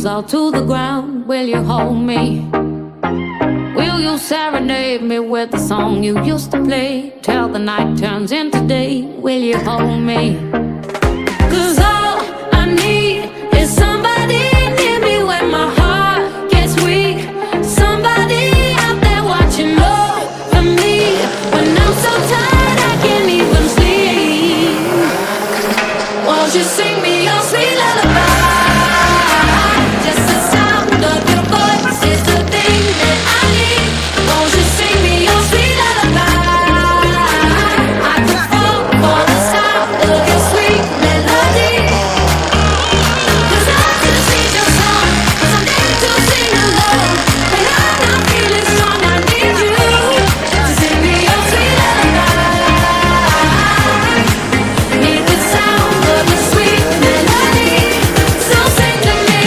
heels all to the ground. Will you hold me? Will you serenade me with the song you used to play till the night turns into day? Will you hold me? 'Cause all I need is somebody near me when my heart gets weak. Somebody out there watching over me when I'm so tired I can't even sleep. Won't you sing me your sweet lullaby? Just the sound of your voice is the thing that I need. Won't you sing me your sweet lullaby? I could fall for the sound of your sweet melody. 'Cause I just need your song, something to sing along. When I'm not feeling strong, I need you to sing me your sweet lullaby. Need the sound of your sweet melody, so sing to me.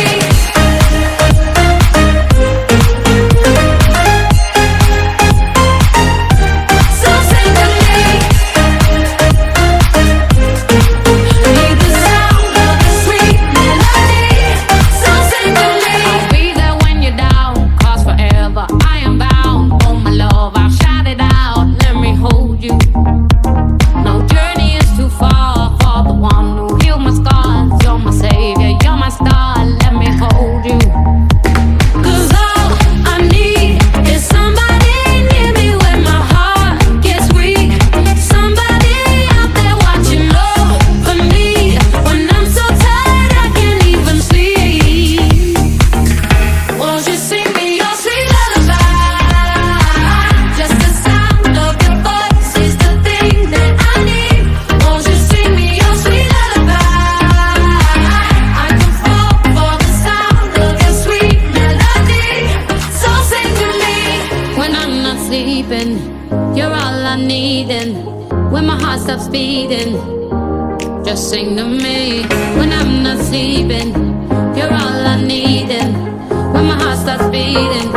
So sing to me. Need the sound of your sweet melody, so sing to me. I'll be there when you're down, 'cause forever I am bound. Oh my love, I'll shout it out, let me hold you. No journey is too far for the one who healed my scars. You're my savior, you're my star, let me hold you. 'Cause all I need is somebody near me when my heart gets weak. Somebody out there watching over me when I'm so tired I can't even sleep. Won't you sing me your sweet lullaby? Just the sound of your voice is the thing that I need. Won't you sing me your sweet lullaby? I can fall for the sound of your sweet melody, so sing to me. When I'm not sleeping, you're all I need, and when my heart stops beating, just sing to me. When I'm not sleeping, you're all I need, and when my heart stops beating,